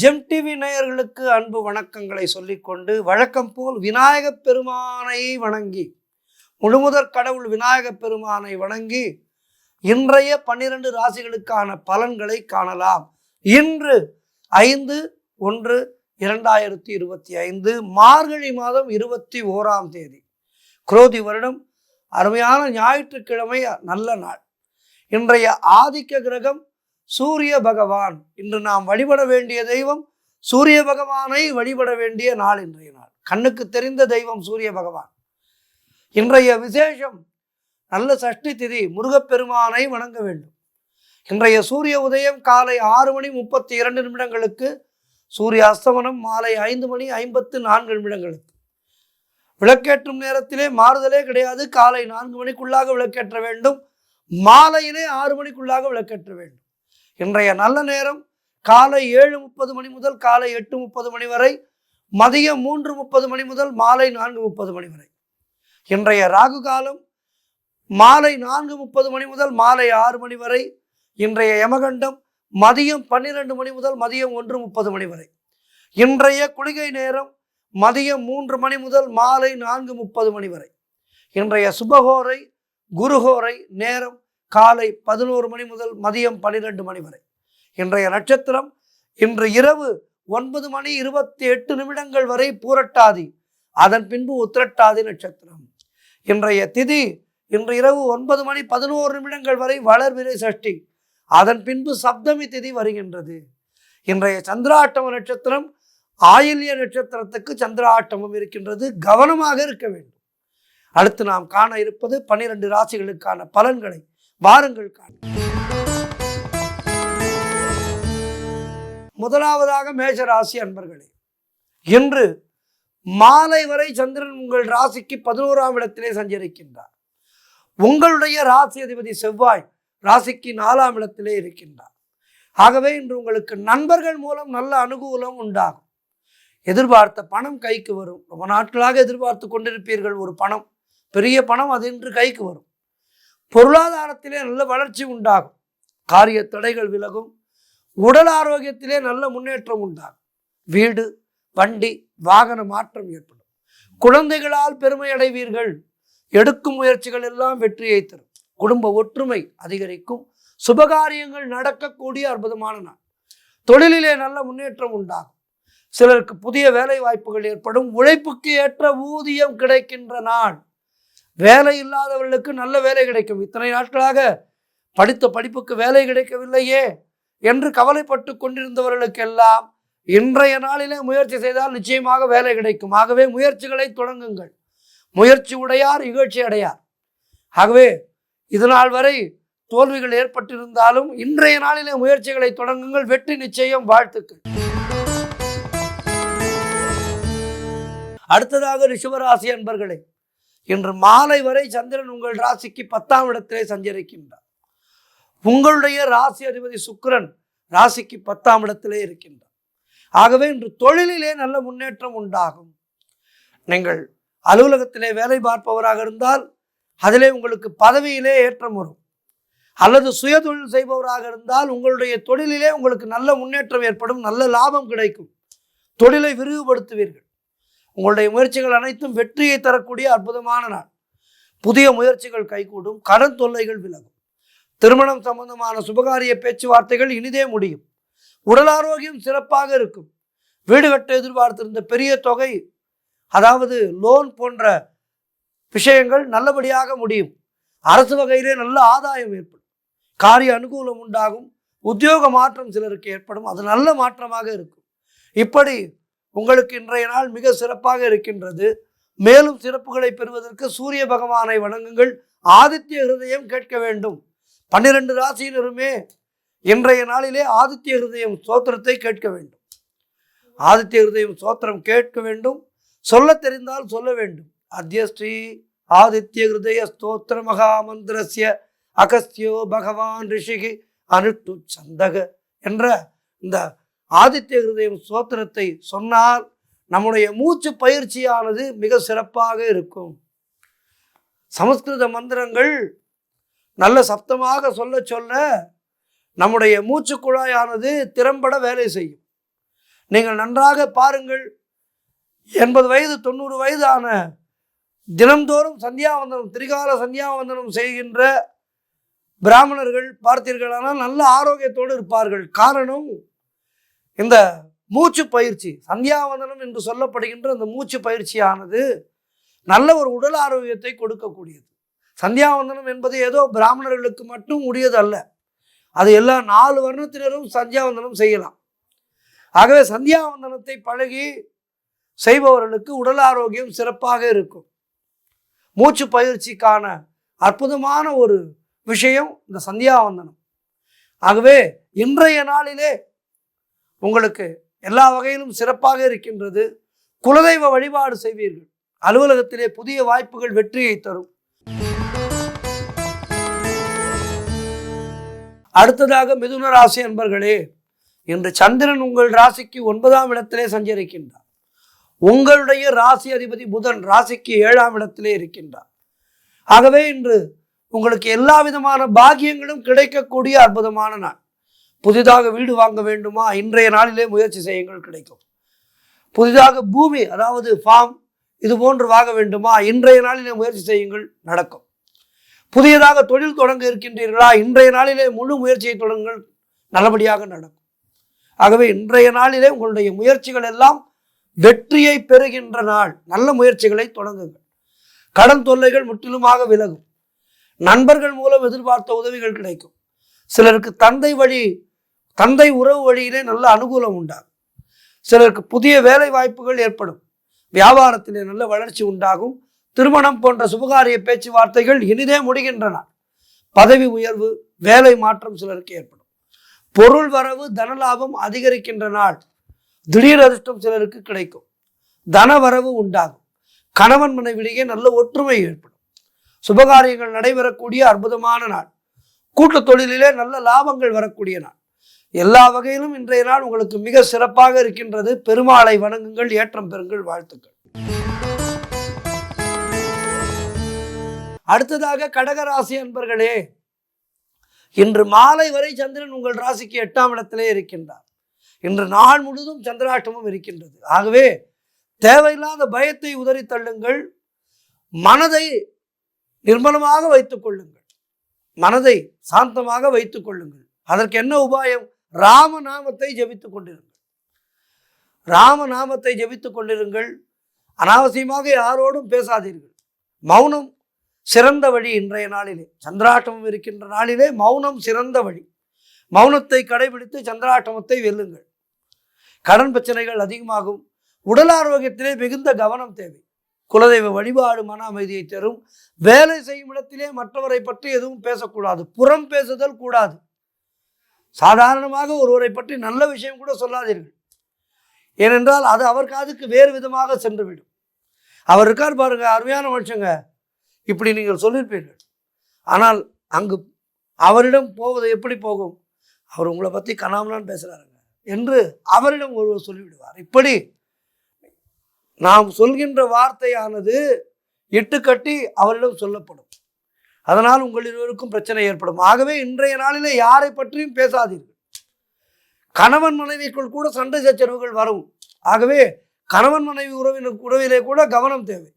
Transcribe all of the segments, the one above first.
GeM TV நேயர்களுக்கு அன்பு வணக்கங்களை சொல்லிக்கொண்டு வழக்கம் போல் விநாயகப் பெருமானை வணங்கி முழுமுதற் கடவுள் விநாயகப் பெருமானை வணங்கி இன்றைய 12 ராசிகளுக்கான பலன்களை காணலாம். இன்று 5/1/2025 மார்கழி மாதம் 21ஆம் தேதி குரோதி வருடம் அருமையான ஞாயிற்றுக்கிழமை, நல்ல நாள். இன்றைய ஆதிக்க கிரகம் சூரிய பகவான். இன்று நாம் வழிபட வேண்டிய தெய்வம் சூரிய பகவானை வழிபட வேண்டிய நாள். இன்றைய நாள் கண்ணுக்கு தெரிந்த தெய்வம் சூரிய பகவான். இன்றைய விசேஷம் நல்ல சஷ்டி திதி, முருகப்பெருமானை வணங்க வேண்டும். இன்றைய சூரிய உதயம் காலை 6:32 சூரிய அஸ்தமனம் மாலை 5:54 விளக்கேற்றும் நேரத்திலே மாறுதலே கிடையாது. காலை 4 மணிக்குள்ளாக விளக்கேற்ற வேண்டும், மாலையிலே 6 மணிக்குள்ளாக விளக்கேற்ற வேண்டும். இன்றைய நல்ல நேரம் காலை 7:30 முதல் காலை 8:30 வரை, மதியம் 3:30 முதல் மாலை 4:30 வரை. இன்றைய ராகு காலம் மாலை 4:30 முதல் மாலை 6 வரை. இன்றைய யமகண்டம் மதியம் 12 முதல் மதியம் 1:30 வரை. இன்றைய குளிகை நேரம் மதியம் 3 முதல் மாலை 4:30 வரை. இன்றைய சுபகோரை குருகோரை நேரம் காலை 11 முதல் மதியம் 12 வரை. இன்றைய நட்சத்திரம் இன்று இரவு 9:28 வரை பூரட்டாதி, அதன் பின்பு உத்திரட்டாதி நட்சத்திரம். இன்றைய திதி இன்று இரவு 9:11 வரை வளர்பிறை சஷ்டி, அதன் பின்பு சப்தமி திதி வருகின்றது. இன்றைய சந்திராட்டம நட்சத்திரம் ஆயில்ய நட்சத்திரத்துக்கு சந்திராட்டமம் இருக்கின்றது, கவனமாக இருக்க வேண்டும். அடுத்து நாம் காண இருப்பது 12 ராசிகளுக்கான பலன்களை. வாருங்கள் காண. முதலாவதாக மேஷ ராசி அன்பர்களே, இன்று மாலை வரை சந்திரன் உங்கள் ராசிக்கு 11ஆம் இடத்திலே சஞ்சரிக்கின்றார். உங்களுடைய ராசி அதிபதி செவ்வாய் ராசிக்கு 4ஆம் இடத்திலே இருக்கின்றார். ஆகவே இன்று உங்களுக்கு நண்பர்கள் மூலம் நல்ல அனுகூலம் உண்டாகும். எதிர்பார்த்த பணம் கைக்கு வரும். ரொம்ப நாட்களாக எதிர்பார்த்து கொண்டிருப்பீர்கள் ஒரு பணம், பெரிய பணம், அது இன்று கைக்கு வரும். பொருளாதாரத்திலே நல்ல வளர்ச்சி உண்டாகும். காரிய தடைகள் விலகும். உடல் ஆரோக்கியத்திலே நல்ல முன்னேற்றம் உண்டாகும். வீடு வண்டி வாகன மாற்றம் ஏற்படும். குழந்தைகளால் பெருமை அடைவீர்கள். எடுக்கும் முயற்சிகள் எல்லாம் வெற்றியை தரும். குடும்ப ஒற்றுமை அதிகரிக்கும். சுபகாரியங்கள் நடக்கக்கூடிய அற்புதமான நாள். தொழிலிலே நல்ல முன்னேற்றம் உண்டாகும். சிலருக்கு புதிய வேலை வாய்ப்புகள் ஏற்படும். உழைப்புக்கு ஏற்ற ஊதியம் கிடைக்கின்ற நாள். வேலை இல்லாதவர்களுக்கு நல்ல வேலை கிடைக்கும். இத்தனை நாட்களாக படித்த படிப்புக்கு வேலை கிடைக்கவில்லையே என்று கவலைப்பட்டு கொண்டிருந்தவர்களுக்கெல்லாம் இன்றைய நாளிலே முயற்சி செய்தால் நிச்சயமாக வேலை கிடைக்கும். ஆகவே முயற்சிகளை தொடங்குங்கள். முயற்சி உடையார் இகழ்ச்சி அடையார். ஆகவே இதுநாள் வரை தோல்விகள் ஏற்பட்டிருந்தாலும் இன்றைய நாளிலே முயற்சிகளை தொடங்குங்கள். வெற்றி நிச்சயம். வாழ்த்துக்கள். அடுத்ததாக ரிஷபராசி அன்பர்களே, இன்று மாலை வரை சந்திரன் உங்கள் ராசிக்கு 10ஆம் இடத்திலே சஞ்சரிக்கின்றார். உங்களுடைய ராசி அதிபதி சுக்கிரன் ராசிக்கு 10ஆம் இடத்திலே இருக்கின்றார். ஆகவே இன்று தொழிலிலே நல்ல முன்னேற்றம் உண்டாகும். நீங்கள் அலுவலகத்திலே வேலை பார்ப்பவராக இருந்தால் அதிலே உங்களுக்கு பதவியிலே ஏற்றம் வரும். அல்லது சுய தொழில் செய்பவராக இருந்தால் உங்களுடைய தொழிலிலே உங்களுக்கு நல்ல முன்னேற்றம் ஏற்படும். நல்ல லாபம் கிடைக்கும். தொழிலை விரிவுபடுத்துவீர்கள். உங்களுடைய முயற்சிகள் அனைத்தும் வெற்றியை தரக்கூடிய அற்புதமான நாள். புதிய முயற்சிகள் கைகூடும். கடன் தொல்லைகள் விலகும். திருமணம் சம்பந்தமான சுபகாரிய பேச்சுவார்த்தைகள் இனிதே முடியும். உடல் ஆரோக்கியம் சிறப்பாக இருக்கும். வீடு கட்ட எதிர்பார்த்திருந்த பெரிய தொகை, அதாவது லோன் போன்ற விஷயங்கள் நல்லபடியாக முடியும். அரசு வகையிலே நல்ல ஆதாயம் ஏற்படும். காரிய அனுகூலம் உண்டாகும். உத்தியோக மாற்றம் சிலருக்கு ஏற்படும். அது நல்ல மாற்றமாக இருக்கும். இப்படி உங்களுக்கு இன்றைய நாள் மிக சிறப்பாக இருக்கின்றது. மேலும் சிறப்புகளை பெறுவதற்கு சூரிய பகவானை வணங்குங்கள். ஆதித்ய ஹிருதயம் கேட்க வேண்டும். 12 ராசியினருமே இன்றைய நாளிலே ஆதித்ய ஹிருதயம் ஸ்தோத்திரத்தை கேட்க வேண்டும். ஆதித்ய ஹிருதயம் ஸ்தோத்திரம் கேட்க வேண்டும். சொல்ல தெரிந்தால் சொல்ல வேண்டும். அத்யஸ்ரீ ஆதித்ய ஹிருதய ஸ்தோத்திர மகாமந்திரஸ்ய அகஸ்தியோ பகவான் ரிஷிகி அனுட்டு சந்தக என்ற இந்த ஆதித்ய ஹிருதயம் ஸ்தோத்திரத்தை சொன்னால் நம்முடைய மூச்சு பயிற்சியானது மிக சிறப்பாக இருக்கும். சமஸ்கிருத மந்திரங்கள் நல்ல சப்தமாக சொல்ல சொல்ல நம்முடைய மூச்சு குழாயானது திறம்பட வேலை செய்யும். நீங்கள் நன்றாக பாருங்கள். 80 வயது 90 வயது ஆன தினந்தோறும் சந்தியாவந்தனம், திரிகால சந்தியாவந்தனம் செய்கின்ற பிராமணர்கள் பார்த்தீர்களானால் நல்ல ஆரோக்கியத்தோடு இருப்பார்கள். காரணம், இந்த மூச்சு பயிற்சி, சந்தியாவந்தனம் என்று சொல்லப்படுகின்ற இந்த மூச்சு பயிற்சியானது நல்ல ஒரு உடல் ஆரோக்கியத்தை கொடுக்கக்கூடியது. சந்தியாவந்தனம் என்பது ஏதோ பிராமணர்களுக்கு மட்டும் உரியது அல்ல. அது எல்லா 4 வர்ணத்தினரும் சந்தியாவந்தனம் செய்யலாம். ஆகவே சந்தியாவந்தனத்தை பழகி செய்பவர்களுக்கு உடல் ஆரோக்கியம் சிறப்பாக இருக்கும். மூச்சு பயிற்சிக்கான அற்புதமான ஒரு விஷயம் இந்த சந்தியாவந்தனம். ஆகவே இன்றைய நாளிலே உங்களுக்கு எல்லா வகையிலும் சிறப்பாக இருக்கின்றது. குலதெய்வ வழிபாடு செய்வீர்கள். அலுவலகத்திலே புதிய வாய்ப்புகள் வெற்றியை தரும். அடுத்ததாக மிதுன ராசி அன்பர்களே, இன்று சந்திரன் உங்கள் ராசிக்கு 9ஆம் இடத்திலே சஞ்சரிக்கின்றார். உங்களுடைய ராசி அதிபதி புதன் ராசிக்கு 7ஆம் இடத்திலே இருக்கின்றார். ஆகவே இன்று உங்களுக்கு எல்லா விதமான பாக்கியங்களும் கிடைக்கக்கூடிய அற்புதமான நாள். புதிதாக வீடு வாங்க வேண்டுமா? இன்றைய நாளிலே முயற்சி செய்யுங்கள், கிடைக்கும். புதிதாக பூமி, அதாவது ஃபார்ம், இது போன்று வாங்க வேண்டுமா? இன்றைய நாளிலே முயற்சி செய்யுங்கள், நடக்கும். புதியதாக தொழில் தொடங்க இருக்கின்றீர்களா? இன்றைய நாளிலே முழு முயற்சியை தொடங்குங்கள், நல்லபடியாக நடக்கும். ஆகவே இன்றைய நாளிலே உங்களுடைய முயற்சிகள் எல்லாம் வெற்றியை பெறுகின்ற நாள். நல்ல முயற்சிகளை தொடங்குங்கள். கடன் தொல்லைகள் முற்றிலுமாக விலகும். நண்பர்கள் மூலம் எதிர்பார்த்த உதவிகள் கிடைக்கும். சிலருக்கு தந்தை உறவு வழியிலே நல்ல அனுகூலம் உண்டாகும். சிலருக்கு புதிய வேலை வாய்ப்புகள் ஏற்படும். வியாபாரத்திலே நல்ல வளர்ச்சி உண்டாகும். திருமணம் போன்ற சுபகாரிய பேச்சுவார்த்தைகள் இனிதே முடிகின்றன. பதவி உயர்வு, வேலை மாற்றம் சிலருக்கு ஏற்படும். பொருள் வரவு, தனலாபம் அதிகரிக்கின்ற நாள். திடீர் அதிர்ஷ்டம் சிலருக்கு கிடைக்கும். தன வரவு உண்டாகும். கணவன் மனைவிடையே நல்ல ஒற்றுமை ஏற்படும். சுபகாரியங்கள் நடைபெறக்கூடிய அற்புதமான நாள். கூட்டு தொழிலிலே நல்ல லாபங்கள் வரக்கூடிய நாள். எல்லா வகையிலும் இன்றைய நாள் உங்களுக்கு மிக சிறப்பாக இருக்கின்றது. பெருமாளை வணங்குங்கள், ஏற்றம் பெறுங்கள், வாழ்த்துக்கள். அடுத்ததாக கடகராசி அன்பர்களே, இன்று மாலை வரை சந்திரன் உங்கள் ராசிக்கு 8ஆம் இடத்திலே இருக்கின்றார். இன்று நாள் முழுவதும் சந்திராஷ்டமம் இருக்கின்றது. ஆகவே தேவையில்லாத பயத்தை உதறி தள்ளுங்கள். மனதை நிர்மலமாக வைத்துக் கொள்ளுங்கள். மனதை சாந்தமாக வைத்துக் கொள்ளுங்கள். அதற்கு என்ன உபாயம்? ராமநாமத்தை ஜபித்துக் கொண்டிருங்கள். ராமநாமத்தை ஜபித்துக் கொண்டிருங்கள். அனாவசியமாக யாரோடும் பேசாதீர்கள். மௌனம் சிறந்த வழி. இன்றைய நாளிலே சந்திராஷ்டமம் இருக்கின்ற நாளிலே மௌனம் சிறந்த வழி. மௌனத்தை கடைபிடித்து சந்திராஷ்டமத்தை வெல்லுங்கள். கடன் பிரச்சனைகள் அதிகமாகும். உடல் ஆரோக்கியத்திலே மிகுந்த கவனம் தேவை. குலதெய்வ வழிபாடு மன அமைதியை தரும். வேலை செய்யும் இடத்திலே மற்றவரை பற்றி எதுவும் பேசக்கூடாது. புறம் பேசுதல் கூடாது. சாதாரணமாக ஒருவரை பற்றி நல்ல விஷயம் கூட சொல்லாதீர்கள். ஏனென்றால் அது அவர் காதுக்கு வேறு விதமாக சென்றுவிடும். அவர் இருக்கார் பாருங்க, அருமையான மனுஷங்க, இப்படி நீங்கள் சொல்லியிருப்பீர்கள். ஆனால் அங்கு அவரிடம் போவது எப்படி போகும்? அவர் உங்களை பற்றி கனாமலான்னு பேசுகிறாருங்க என்று அவரிடம் ஒருவர் சொல்லிவிடுவார். இப்படி நாம் சொல்கின்ற வார்த்தையானது இட்டுக்கட்டி அவரிடம் சொல்லப்படும். அதனால் உங்கள் இருவருக்கும் பிரச்சனை ஏற்படும். ஆகவே இன்றைய நாளிலே யாரை பற்றியும் பேசாதீர்கள். கணவன் மனைவிக்குள் கூட சண்டை சச்சரவுகள் வரும். ஆகவே கணவன் மனைவி உறவிலே கூட கவனம் தேவை.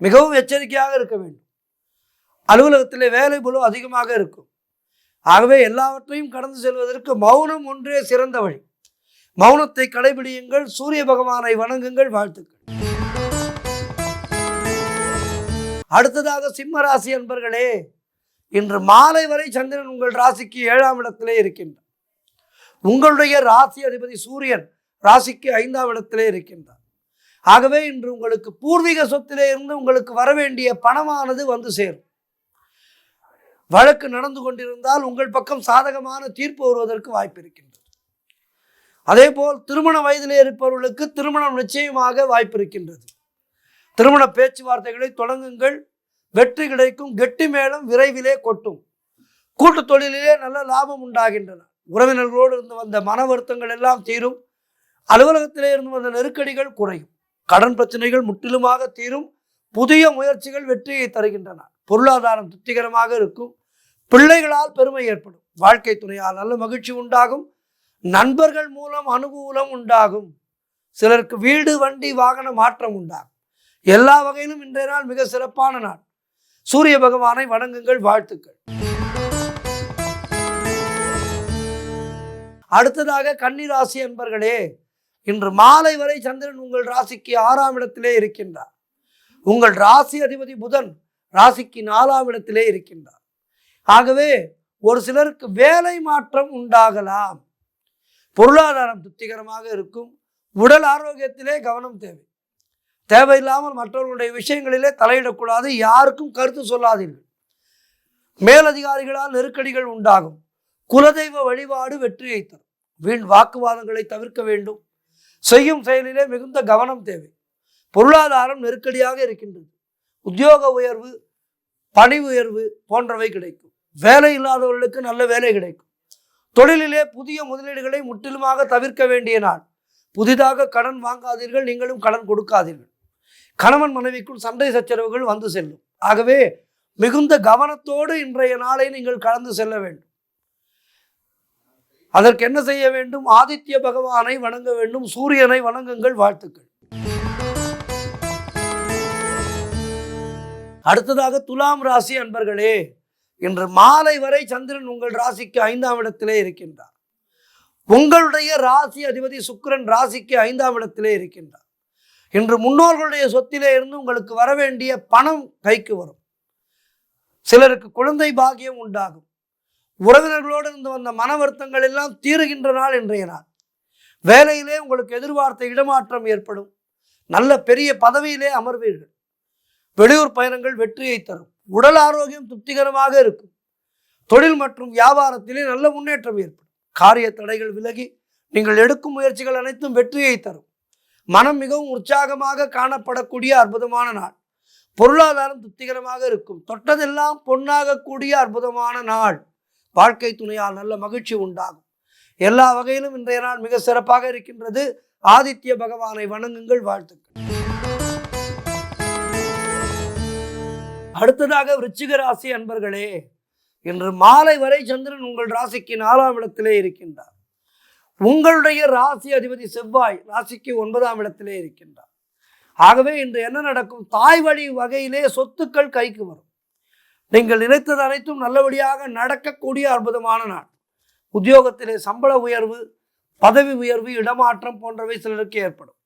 மிகவும் எச்சரிக்கையாக இருக்க வேண்டும். அலுவலகத்திலே வேலை பளு அதிகமாக இருக்கும். ஆகவே எல்லாவற்றையும் கடந்து செல்வதற்கு மௌனம் ஒன்றே சிறந்த வழி. மௌனத்தை கடைபிடியுங்கள். சூரிய பகவானை வணங்குங்கள், வாழ்த்துக்கள். அடுத்ததாக சிம்ம ராசி அன்பர்களே, இன்று மாலை வரை சந்திரன் உங்கள் ராசிக்கு 7ஆம் இடத்திலே இருக்கின்றார். உங்களுடைய ராசி அதிபதி சூரியன் ராசிக்கு 5ஆம் இடத்திலே இருக்கின்றார். ஆகவே இன்று உங்களுக்கு பூர்வீக சொத்திலே இருந்து உங்களுக்கு வரவேண்டிய பணமானது வந்து சேரும். வழக்கு நடந்து கொண்டிருந்தால் உங்கள் பக்கம் சாதகமான தீர்ப்பு வருவதற்கு வாய்ப்பு இருக்கின்றது. அதே போல் திருமண வயதிலே இருப்பவர்களுக்கு திருமணம் நிச்சயமாக வாய்ப்பு இருக்கின்றது. திருமண பேச்சுவார்த்தைகளை தொடங்குங்கள், வெற்றி கிடைக்கும். கெட்டி மேளம் விரைவிலே கொட்டும். கூட்டு தொழிலிலே நல்ல லாபம் உண்டாகின்றன. உறவினர்களோடு இருந்து வந்த மன வருத்தங்கள் எல்லாம் தீரும். அலுவலகத்திலே இருந்து வந்த நெருக்கடிகள் குறையும். கடன் பிரச்சனைகள் முற்றிலுமாக தீரும். புதிய முயற்சிகள் வெற்றியை தருகின்றன. பொருளாதாரம் திருப்திகரமாக இருக்கும். பிள்ளைகளால் பெருமை ஏற்படும். வாழ்க்கை துணையால் நல்ல மகிழ்ச்சி உண்டாகும். நண்பர்கள் மூலம் அனுகூலம் உண்டாகும். சிலருக்கு வீடு வண்டி வாகன மாற்றம் உண்டாகும். எல்லா வகையிலும் இன்றைய நாள் மிக சிறப்பான நாள். சூரிய பகவானை வணங்குங்கள். வாழ்த்துக்கள். அடுத்ததாக கன்னி ராசி அன்பர்களே, இன்று மாலை வரை சந்திரன் உங்கள் ராசிக்கு 6ஆம் இடத்திலே இருக்கின்றார். உங்கள் ராசி அதிபதி புதன் ராசிக்கு 4ஆம் இடத்திலே இருக்கின்றார். ஆகவே ஒரு சிலருக்கு வேலை மாற்றம் உண்டாகலாம். பொருளாதாரம் திருப்திகரமாக இருக்கும். உடல் ஆரோக்கியத்திலே கவனம் தேவை. தேவையில்லாமல் மற்றவர்களுடைய விஷயங்களிலே தலையிடக்கூடாது. யாருக்கும் கருத்து சொல்லாதீர்கள். மேலதிகாரிகளால் நெருக்கடிகள் உண்டாகும். குலதெய்வ வழிபாடு வெற்றியை தரும். வீண் வாக்குவாதங்களை தவிர்க்க வேண்டும். செய்யும் செயலிலே மிகுந்த கவனம் தேவை. பொருளாதாரம் நெருக்கடியாக இருக்கின்றது. உத்தியோக உயர்வு, பணி உயர்வு போன்றவை கிடைக்கும். வேலை இல்லாதவர்களுக்கு நல்ல வேலை கிடைக்கும். தொழிலிலே புதிய முதலீடுகளை முற்றிலுமாக தவிர்க்க வேண்டிய நாள். புதிதாக கடன் வாங்காதீர்கள். நீங்களும் கடன் கொடுக்காதீர்கள். கணவன் மனைவிக்குள் சண்டை சச்சரவுகள் வந்து செல்லும். ஆகவே மிகுந்த கவனத்தோடு இன்றைய நாளை நீங்கள் கடந்து செல்ல வேண்டும். அதற்கு என்ன செய்ய வேண்டும்? ஆதித்ய பகவானை வணங்க வேண்டும். சூரியனை வணங்குங்கள். வாழ்த்துக்கள். அடுத்ததாக துலாம் ராசி அன்பர்களே, இன்று மாலை வரை சந்திரன் உங்கள் ராசிக்கு 5ஆம் இடத்திலே இருக்கின்றார். உங்களுடைய ராசி அதிபதி சுக்கிரன் ராசிக்கு 5ஆம் இடத்திலே இருக்கின்றார். இன்று முன்னோர்களுடைய சொத்திலே இருந்து உங்களுக்கு வரவேண்டிய பணம் கைக்கு வரும். சிலருக்கு குழந்தை பாக்கியம் உண்டாகும். உறவினர்களோடு இருந்து வந்த மன வருத்தங்கள் எல்லாம் தீருகின்ற நாள் இன்றைய நாள். வேலையிலே உங்களுக்கு எதிர்பார்த்த இடமாற்றம் ஏற்படும். நல்ல பெரிய பதவியிலே அமர்வீர்கள். வெளியூர் பயணங்கள் வெற்றியை தரும். உடல் ஆரோக்கியம் திருப்திகரமாக இருக்கும். தொழில் மற்றும் வியாபாரத்திலே நல்ல முன்னேற்றம் ஏற்படும். காரிய தடைகள் விலகி நீங்கள் எடுக்கும் முயற்சிகள் அனைத்தும் வெற்றியை தரும். மனம் மிகவும் உற்சாகமாக காணப்படக்கூடிய அற்புதமான நாள். பொருளாதாரம் திருப்திகரமாக இருக்கும். தொட்டதெல்லாம் பொன்னாக கூடிய அற்புதமான நாள். வாழ்க்கை துணையால் நல்ல மகிழ்ச்சி உண்டாகும். எல்லா வகையிலும் இன்றைய நாள் மிக சிறப்பாக இருக்கின்றது. ஆதித்ய பகவானை வணங்குங்கள். வாழ்த்துக்கள். அடுத்ததாக விருச்சிக ராசி அன்பர்களே, இன்று மாலை வரை சந்திரன் உங்கள் ராசிக்கு 4ஆம் இடத்திலே இருக்கின்றார். உங்களுடைய ராசி அதிபதி செவ்வாய் ராசிக்கு 9ஆம் இடத்திலே இருக்கின்றார். ஆகவே இன்று என்ன நடக்கும்? தாய் வழி வகையிலே சொத்துக்கள் கைக்கு வரும். நீங்கள் நினைத்தது அனைத்தும் நல்லபடியாக நடக்கக்கூடிய அற்புதமான நாள். உத்தியோகத்திலே சம்பள உயர்வு, பதவி உயர்வு, இடமாற்றம் போன்றவை சிலருக்கு ஏற்படும்.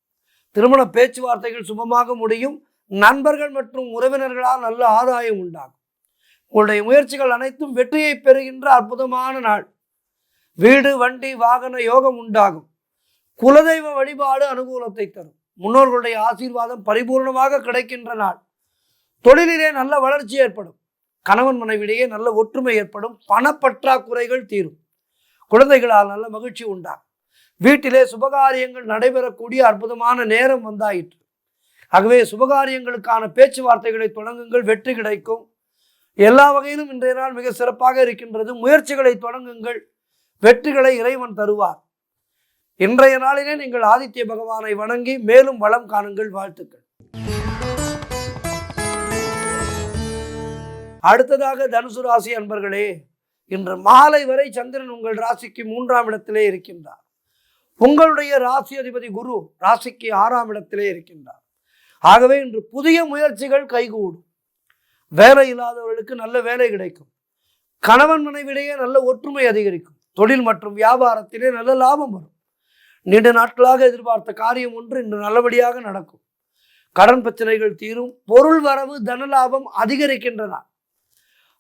திருமண பேச்சுவார்த்தைகள் சுபமாக முடியும். நண்பர்கள் மற்றும் உறவினர்களால் நல்ல ஆதாயம் உண்டாகும். உங்களுடைய முயற்சிகள் அனைத்தும் வெற்றியை பெறுகின்ற அற்புதமான நாள். வீடு வண்டி வாகன யோகம் உண்டாகும். குலதெய்வ வழிபாடு அனுகூலத்தை தரும். முன்னோர்களுடைய ஆசீர்வாதம் பரிபூர்ணமாக கிடைக்கின்ற நாள். தொழிலிலே நல்ல வளர்ச்சி ஏற்படும். கணவன் மனைவியிடையே நல்ல ஒற்றுமை ஏற்படும். பணப்பற்றாக்குறைகள் தீரும். குழந்தைகளால் நல்ல மகிழ்ச்சி உண்டாகும். வீட்டிலே சுபகாரியங்கள் நடைபெறக்கூடிய அற்புதமான நேரம் வந்தாயிற்று. ஆகவே சுபகாரியங்களுக்கான பேச்சுவார்த்தைகளை தொடங்குங்கள். வெற்றி கிடைக்கும். எல்லா வகையிலும் இன்றைய நாள் மிக சிறப்பாக இருக்கின்றது. முயற்சிகளை தொடங்குங்கள். வெற்றிகளை இறைவன் தருவார். இன்றைய நாளிலே நீங்கள் ஆதித்ய பகவானை வணங்கி மேலும் வளம் காணுங்கள். வாழ்த்துக்கள். அடுத்ததாக தனுசு ராசி அன்பர்களே, இன்று மாலை வரை சந்திரன் உங்கள் ராசிக்கு 3ஆம் இடத்திலே இருக்கின்றார். உங்களுடைய ராசி அதிபதி குரு ராசிக்கு 6ஆம் இடத்திலே இருக்கின்றார். ஆகவே இன்று புதிய முயற்சிகள் கைகூடும். வேலை இல்லாதவர்களுக்கு நல்ல வேலை கிடைக்கும். கணவன் மனைவிடையே நல்ல ஒற்றுமை அதிகரிக்கும். தொழில் மற்றும் வியாபாரத்திலே நல்ல லாபம் வரும். நீண்ட நாட்களாக எதிர்பார்த்த காரியம் ஒன்று இன்று நல்லபடியாக நடக்கும். கடன் பிரச்சனைகள் தீரும். பொருள் வரவு தன லாபம் அதிகரிக்கின்றன.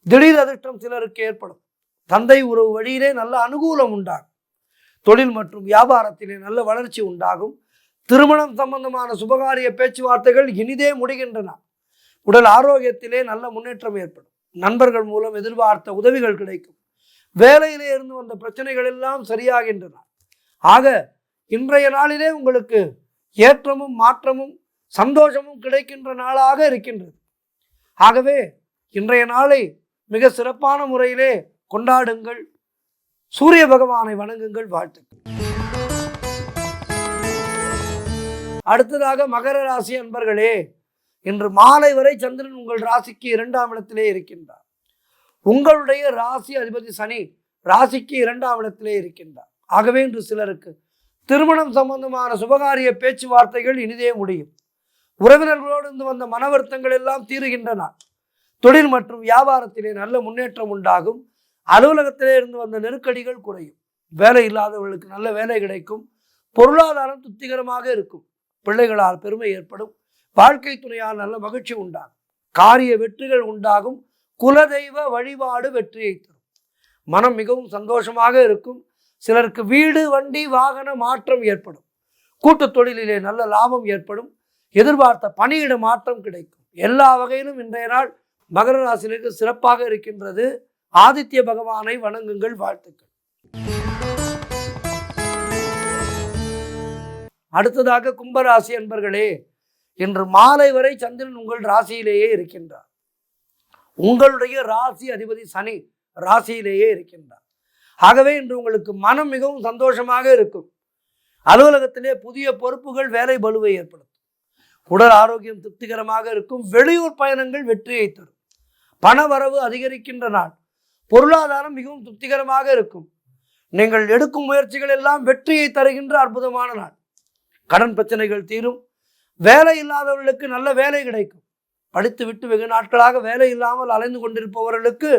திடீர் அதிர்ஷ்டம் சிலருக்கு ஏற்படும். தந்தை உறவு வழியிலே நல்ல அனுகூலம் உண்டாகும். தொழில் மற்றும் வியாபாரத்திலே நல்ல வளர்ச்சி உண்டாகும். திருமணம் சம்பந்தமான சுபகாரிய பேச்சுவார்த்தைகள் இனிதே முடிகின்றன. உடல் ஆரோக்கியத்திலே நல்ல முன்னேற்றம் ஏற்படும். நண்பர்கள் மூலம் எதிர்பார்த்த உதவிகள் கிடைக்கும். வேலையிலே இருந்து வந்த பிரச்சனைகள் எல்லாம் சரியாகின்றன. ஆக இன்றைய நாளிலே உங்களுக்கு ஏற்றமும் மாற்றமும் சந்தோஷமும் கிடைக்கின்ற நாளாக இருக்கின்றது. ஆகவே இன்றைய நாளை மிக சிறப்பான முறையிலே கொண்டாடுங்கள். சூரிய பகவானை வணங்குங்கள். வாழ்த்துக்கள். அடுத்ததாக மகர ராசி அன்பர்களே, இன்று மாலை வரை சந்திரன் உங்கள் ராசிக்கு 2ஆம் இடத்திலே இருக்கின்றார். உங்களுடைய ராசி அதிபதி சனி ராசிக்கு 2ஆம் இடத்திலே இருக்கின்றார். ஆகவே இன்று சிலருக்கு திருமணம் சம்பந்தமான சுபகாரிய பேச்சுவார்த்தைகள் இனிதே முடியும். உறவினர்களோடு இருந்து வந்த மன வருத்தங்கள் எல்லாம் தீருகின்றன. தொழில் மற்றும் வியாபாரத்திலே நல்ல முன்னேற்றம் உண்டாகும். அலுவலகத்திலே இருந்து வந்த நெருக்கடிகள் குறையும். வேலை இல்லாதவர்களுக்கு நல்ல வேலை கிடைக்கும். பொருளாதாரம் திருப்திகரமாக இருக்கும். பிள்ளைகளால் பெருமை ஏற்படும். வாழ்க்கை துணையால் நல்ல மகிழ்ச்சி உண்டாகும். காரிய வெற்றிகள் உண்டாகும். குலதெய்வ வழிபாடு வெற்றியை தரும். மனம் மிகவும் சந்தோஷமாக இருக்கும். சிலருக்கு வீடு, வண்டி, வாகன மாற்றம் ஏற்படும். கூட்டு தொழிலிலே நல்ல லாபம் ஏற்படும். எதிர்பார்த்த பணியிட மாற்றம் கிடைக்கும். எல்லா வகையிலும் இன்றைய நாள் மகர ராசினருக்கு சிறப்பாக இருக்கின்றது. ஆதித்ய பகவானை வணங்குங்கள். வாழ்த்துக்கள். அடுத்ததாக கும்பராசி அன்பர்களே, இன்று மாலை வரை சந்திரன் உங்கள் ராசியிலேயே இருக்கின்றார். உங்களுடைய ராசி அதிபதி சனி ராசியிலேயே இருக்கின்றார். ஆகவே இன்று உங்களுக்கு மனம் மிகவும் சந்தோஷமாக இருக்கும். அலுவலகத்திலே புதிய பொறுப்புகள் வேலை பளுவை ஏற்படுத்தும். உடல் ஆரோக்கியம் திருப்திகரமாக இருக்கும். வெளியூர் பயணங்கள் வெற்றியை தரும். பண வரவு அதிகரிக்கின்ற நாள். பொருளாதாரம் மிகவும் திருப்திகரமாக இருக்கும். நீங்கள் எடுக்கும் முயற்சிகள் எல்லாம் வெற்றியை தருகின்ற அற்புதமான நாள். கடன் பிரச்சனைகள் தீரும். வேலை இல்லாதவர்களுக்கு நல்ல வேலை கிடைக்கும். படித்துவிட்டு வெகு நாட்களாக வேலை இல்லாமல் அலைந்து கொண்டிருப்பவர்களுக்கு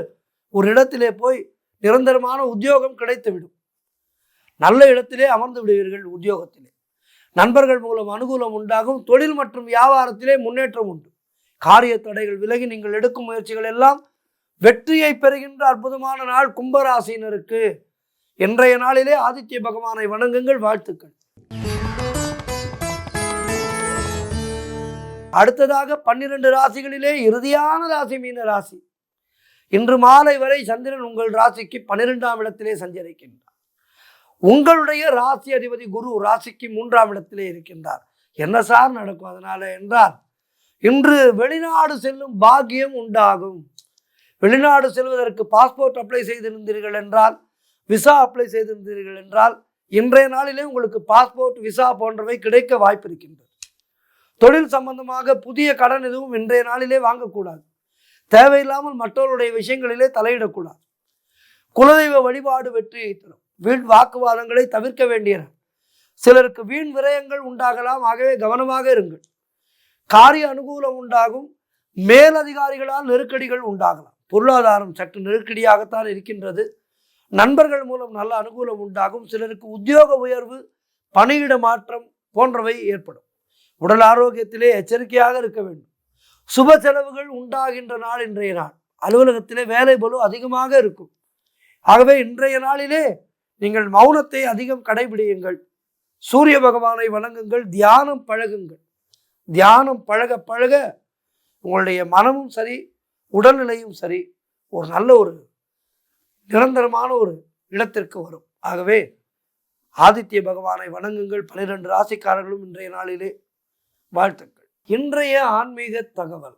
ஒரு இடத்திலே போய் நிரந்தரமான உத்தியோகம் கிடைத்துவிடும். நல்ல இடத்திலே அமர்ந்து விடுவீர்கள். உத்தியோகத்திலே நண்பர்கள் மூலம் அனுகூலம் உண்டாகும். தொழில் மற்றும் வியாபாரத்திலே முன்னேற்றம் உண்டு. காரிய தடைகள் விலகி நீங்கள் எடுக்கும் முயற்சிகள் எல்லாம் வெற்றியை பெறுகின்ற அற்புதமான நாள் கும்பராசினருக்கு. இன்றைய நாளிலே ஆதித்ய பகவானை வணங்குங்கள். வாழ்த்துக்கள். அடுத்ததாக 12 ராசிகளிலே இறுதியான ராசி மீன ராசி. இன்று மாலை வரை சந்திரன் உங்கள் ராசிக்கு 12ஆம் இடத்திலே சஞ்சரிக்கின்றார். உங்களுடைய ராசி அதிபதி குரு ராசிக்கு 3ஆம் இடத்திலே இருக்கின்றார். என்ன சார் நடக்கும் அதனால என்றால், இன்று வெளிநாடு செல்லும் பாக்கியம் உண்டாகும். வெளிநாடு செல்வதற்கு பாஸ்போர்ட் அப்ளை செய்திருந்தீர்கள் என்றால், விசா அப்ளை செய்திருந்தீர்கள் என்றால், இன்றைய நாளிலே உங்களுக்கு பாஸ்போர்ட், விசா போன்றவை கிடைக்க வாய்ப்பு இருக்கின்றது. தொழில் சம்பந்தமாக புதிய கடன் எதுவும் இன்றைய நாளிலே வாங்கக்கூடாது. தேவையில்லாமல் மற்றவருடைய விஷயங்களிலே தலையிடக்கூடாது. குலதெய்வ வழிபாடு வெற்றியை தரும். வீண் வாக்குவாதங்களை தவிர்க்க வேண்டிய சிலருக்கு வீண் விரயங்கள் உண்டாகலாம். ஆகவே கவனமாக இருங்கள். காரிய அனுகூலம் உண்டாகும். மேலதிகாரிகளால் நெருக்கடிகள் உண்டாகலாம். பொருளாதாரம் சற்று நெருக்கடியாகத்தான் இருக்கின்றது. நண்பர்கள் மூலம் நல்ல அனுகூலம் உண்டாகும். சிலருக்கு உத்தியோக உயர்வு, பணியிட மாற்றம் போன்றவை ஏற்படும். உடல் ஆரோக்கியத்திலே எச்சரிக்கையாக இருக்க வேண்டும். சுப செலவுகள் உண்டாகின்ற நாள் இன்றைய நாள். அலுவலகத்திலே வேலை பளு அதிகமாக இருக்கும். ஆகவே இன்றைய நாளிலே நீங்கள் மௌனத்தை அதிகம் கடைபிடியுங்கள். சூரிய பகவானை வணங்குங்கள். தியானம் பழகுங்கள். தியானம் பழக பழக உங்களுடைய மனமும் சரி, உடல்நிலையும் சரி, ஒரு நல்ல ஒரு நிரந்தரமான ஒரு இடத்திற்கு வரும். ஆகவே ஆதித்ய பகவானை வணங்குங்கள். 12 ராசிக்காரர்களும் இன்றைய நாளிலே வாழ்த்துக்கள். இன்றைய ஆன்மீக தகவல்,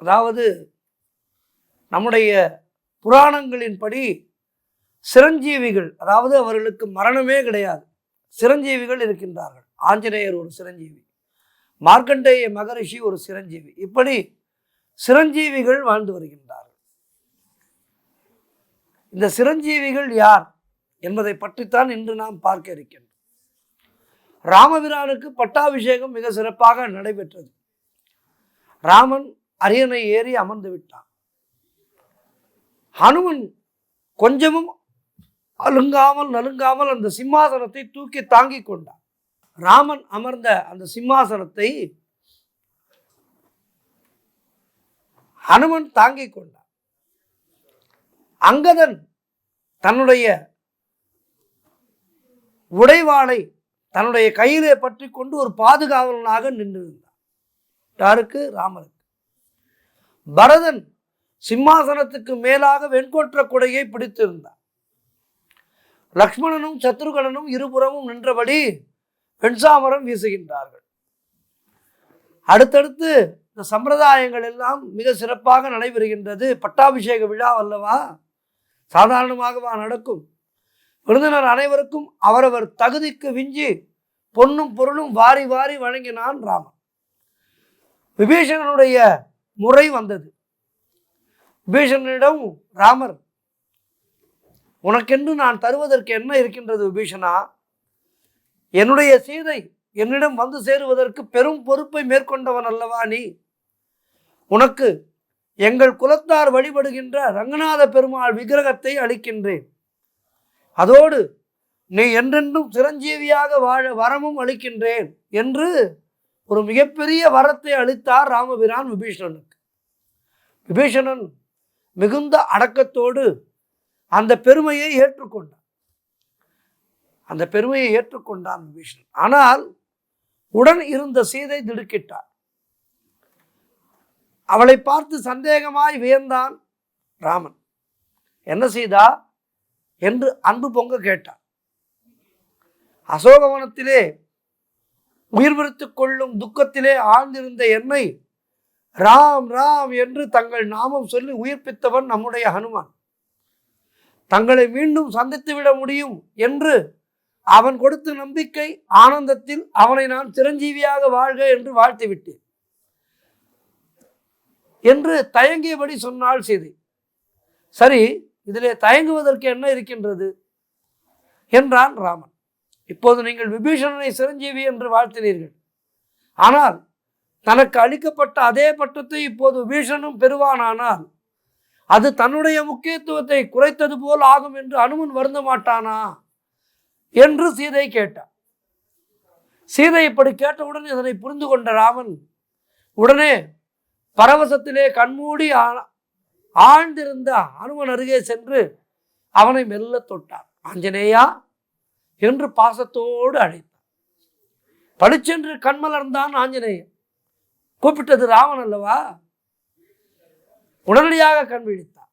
அதாவது நம்முடைய புராணங்களின்படி சிரஞ்சீவிகள், அதாவது அவர்களுக்கு மரணமே கிடையாது, சிரஞ்சீவிகள் இருக்கின்றார்கள். ஆஞ்சநேயர் ஒரு சிரஞ்சீவி, மார்க்கண்டேய மகரிஷி ஒரு சிரஞ்சீவி, இப்படி சிரஞ்சீவிகள் வாழ்ந்து வருகின்றார்கள். இந்த சிரஞ்சீவிகள் யார் என்பதை பற்றித்தான் இன்று நாம் பார்க்க இருக்கின்றோம். ராமபிரானுக்கு பட்டாபிஷேகம் மிக சிறப்பாக நடைபெற்றது. ராமன் அரியணை ஏறி அமர்ந்து விட்டான். ஹனுமன் கொஞ்சமும் அலுங்காமல் நலுங்காமல் அந்த சிம்மாசனத்தை தூக்கி தாங்கிக் கொண்டான். ராமன் அமர்ந்த அந்த சிம்மாசனத்தை ஹனுமன் தாங்கிக் கொண்டான். அங்கதன் தன்னுடைய உடைவாளை தன்னுடைய கையிலே பற்றி கொண்டு ஒரு பாதுகாவலனாக நின்றிருந்தார். யாருக்கு? ராமனுக்கு. பரதன் சிம்மாசனத்துக்கு மேலாக வெண்கொற்ற குடையை பிடித்திருந்தார். லக்ஷ்மணனும் சத்ருகனனும் இருபுறமும் நின்றபடி வெண்சாமரம் வீசுகின்றார்கள். அடுத்தடுத்து இந்த சம்பிரதாயங்கள் எல்லாம் மிக சிறப்பாக நடைபெறுகின்றது. பட்டாபிஷேக விழா அல்லவா, சாதாரணமாகவா நடக்கும்? விருந்தினர் அனைவருக்கும் அவரவர் தகுதிக்கு விஞ்சி பொன்னும் பொருளும் வாரி வாரி வழங்கினான் ராமன். விபீஷணனுடைய முறை வந்தது. விபீஷணனிடம் ராமர் உனக்கென்று நான் தருவதற்கு என்ன இருக்கின்றது விபீஷணா? என்னுடைய சீதை என்னிடம் வந்து சேருவதற்கு பெரும் பொறுப்பை மேற்கொண்டவன் அல்லவா நீ? உனக்கு எங்கள் குலத்தார் வழிபடுகின்ற ரங்கநாத பெருமாள் விக்கிரகத்தை அளிக்கின்றேன். அதோடு நீ என்றென்றும் சிரஞ்சீவியாக வாழ வரமும் அளிக்கின்றேன் என்று ஒரு மிகப்பெரிய வரத்தை அளித்தார் ராமபிரான் விபீஷணனுக்கு. விபீஷணன் மிகுந்த அடக்கத்தோடு அந்த பெருமையை ஏற்றுக்கொண்டான். விபீஷணன். ஆனால் உடன் இருந்த சீதை திடுக்கிட்டார். அவளை பார்த்து சந்தேகமாய் வியந்தான் ராமன். என்ன சீதா என்று அன்பு பொங்க கேட்டார். அசோகவனத்திலே உயிர் விடுத்துக் கொள்ளும் துக்கத்திலே ஆழ்ந்திருந்த என்னை ராம் ராம் என்று தங்கள் நாமம் சொல்லி உயிர்ப்பித்தவன் நம்முடைய ஹனுமான். தங்களை மீண்டும் சந்தித்து விட முடியும் என்று அவன் கொடுத்த நம்பிக்கை ஆனந்தத்தில் அவனை நான் சிரஞ்சீவியாக வாழ்க என்று வாழ்த்திவிட்டேன் என்று தயங்கியபடி சொன்னாள் சீதை. சரி, இதிலே தயங்குவதற்கு என்ன இருக்கின்றது என்றான் ராமன். இப்போது நீங்கள் விபீஷணனை சிரஞ்சீவி என்று வாழ்த்தினீர்கள். ஆனால் தனக்கு அளிக்கப்பட்ட அதே பட்டத்தை இப்போது விபீஷணனும் பெறுவானானால் அது தன்னுடைய முக்கியத்துவத்தை குறைத்தது போல் ஆகும் என்று அனுமன் வருந்த மாட்டானா என்று சீதை கேட்டார். சீதை இப்படி கேட்டவுடன் இதனை புரிந்து கொண்ட ராமன் உடனே பரவசத்திலே கண்மூடி ஆழ்ந்திருந்த அனுமன் அருகே சென்று அவனை மெல்ல தொட்டார். ஆஞ்சநேயா என்று பாசத்தோடு அழைத்தார். பளிச்சென்று கண்மலர்ந்தான் ஆஞ்சநேயன். கூப்பிட்டது ராமன் அல்லவா? உடனடியாக கண் விழித்தார்.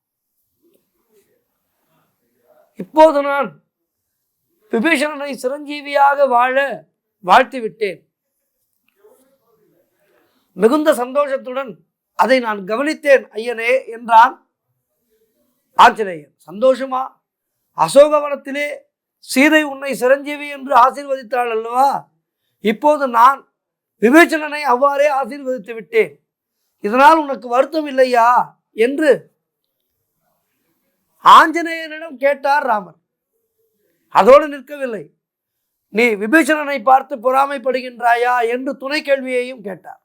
இப்போது நான் விபீஷணனை சிரஞ்சீவியாக வாழ வாழ்த்திவிட்டேன். மிகுந்த சந்தோஷத்துடன் அதை நான் கவனித்தேன் ஐயனே என்றான் ஆஞ்சநேயன். சந்தோஷமா? அசோகவனத்திலே சீதை உன்னை சிரஞ்சீவி என்று ஆசீர்வதித்தாள் அல்லவா? இப்போது நான் விபீஷணனை அவ்வாறே ஆசீர்வதித்து விட்டேன். இதனால் உனக்கு வருத்தம் இல்லையா என்று ஆஞ்சநேயனிடம் கேட்டார் ராமர். அதோடு நிற்கவில்லை. நீ விபீஷணனை பார்த்து பொறாமைப்படுகின்றாயா என்று துணை கேள்வியையும் கேட்டார்.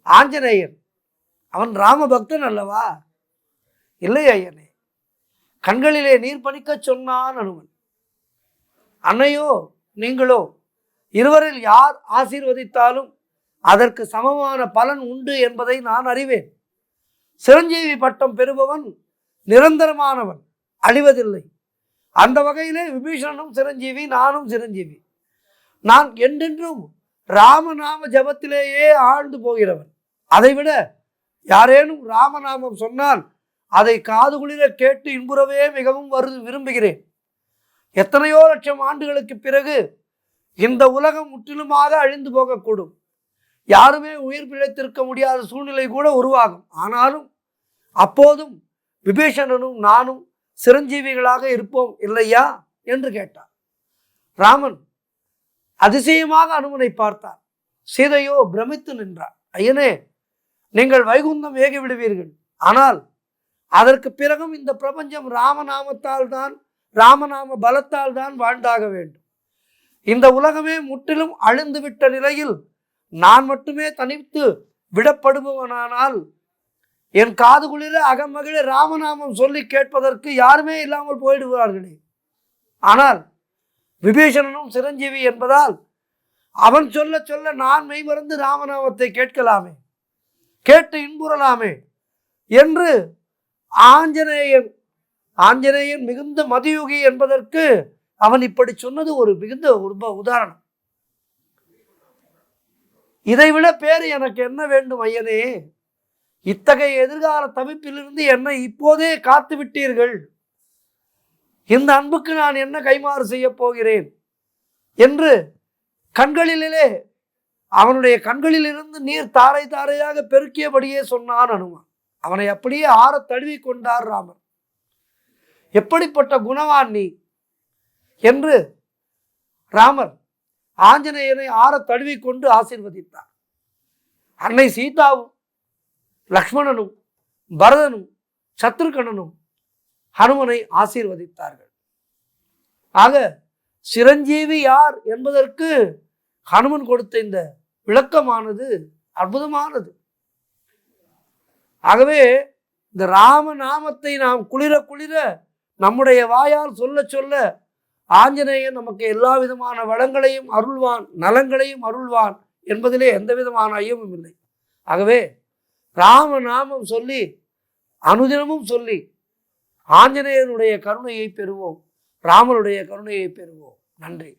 ஆஞ்சநேயன் அவன் ராம பக்தன் அல்லவா? இல்லை ஐயனே, கண்களிலே நீர் பணிக்க சொன்னான் அனுமன். அன்னையோ நீங்களோ இருவரில் யார் ஆசீர்வதித்தாலும் அதற்கு சமமான பலன் உண்டு என்பதை நான் அறிவேன். சிரஞ்சீவி பட்டம் பெறுபவன் நிரந்தரமானவன், அழிவதில்லை. அந்த வகையிலே விபீஷணனும் சிரஞ்சீவி, நானும் சிரஞ்சீவி. நான் என்றென்றும் ராமநாம ஜபத்திலேயே ஆழ்ந்து போகிறவன். அதைவிட யாரேனும் ராமநாமம் சொன்னால் அதை காதுகுளிர கேட்டு இன்புறவே மிகவும் விரும்புகிறேன். எத்தனையோ லட்சம் ஆண்டுகளுக்கு பிறகு இந்த உலகம் முற்றிலுமாக அழிந்து போகக்கூடும். யாருமே உயிர் பிழைத்திருக்க முடியாத சூழ்நிலை கூட உருவாகும். ஆனாலும் அப்போதும் விபீஷணனும் நானும் சிரஞ்சீவிகளாக இருப்போம் இல்லையா என்று கேட்டார். ராமன் அதிசயமாக அனுமனை பார்த்தார். சீதையோ பிரமித்து நின்றார். ஐயனே, நீங்கள் வைகுந்தம் ஏகி விடுவீர்கள். ஆனால் அதற்கு பிறகும் இந்த பிரபஞ்சம் ராமநாமத்தால் தான், ராமநாம பலத்தால் தான் வாழ்ந்தாக வேண்டும். இந்த உலகமே முற்றிலும் அழிந்துவிட்ட நிலையில் நான் மட்டுமே தனித்து விடப்படுபவனானால் என் காதுகுளிர அகமகிழ ராமநாமம் சொல்லி கேட்பதற்கு யாருமே இல்லாமல் போயிடுவார்களே. ஆனால் விபீஷணனும் சிரஞ்சீவி என்பதால் அவன் சொல்ல சொல்ல நான் மெய்மறந்து ராமநாமத்தை கேட்கலாமே, கேட்டு இன்புறலாமே என்று ஆஞ்சநேயன் மிகுந்த மதியுகி என்பதற்கு அவன் இப்படி சொன்னது ஒரு மிகுந்த உதாரணம். இதைவிட பேரு எனக்கு என்ன வேண்டும் ஐயனே? இத்தகைய எதிர்கால தவிப்பிலிருந்து என்னை இப்போதே காத்து விட்டீர்கள். இந்த அன்புக்கு நான் என்ன கைமாறு செய்ய போகிறேன் என்று கண்களிலே அவனுடைய கண்களிலிருந்து நீர் தாரை தாரையாக பெருக்கியபடியே சொன்னான் அனுமான். அவனை அப்படியே ஆற தழுவி கொண்டார் ராமர். எப்படிப்பட்ட குணவான் நீ என்று ராமர் ஆஞ்சநேயனை ஆற தழுவி கொண்டு ஆசீர்வதித்தார். அன்னை சீதாவும் லக்ஷ்மணனும் பரதனும் சத்ருகணனும் ஹனுமனை ஆசீர்வதித்தார்கள். ஆக சிரஞ்சீவி யார் என்பதற்கு ஹனுமன் கொடுத்த இந்த விளக்கமானது அற்புதமானது. ஆகவே இந்த ராம நாமத்தை நாம் குளிர குளிர நம்முடைய வாயால் சொல்ல சொல்ல ஆஞ்சநேயன் நமக்கு எல்லா விதமான வளங்களையும் அருள்வான், நலங்களையும் அருள்வான் என்பதிலே எந்த விதமான ஐயமும் இல்லை. ஆகவே ராம நாமம் சொல்லி அனுதினமும் சொல்லி ஆஞ்சநேயனுடைய கருணையை பெறுவோம், ராமனுடைய கருணையை பெறுவோம். நன்றி.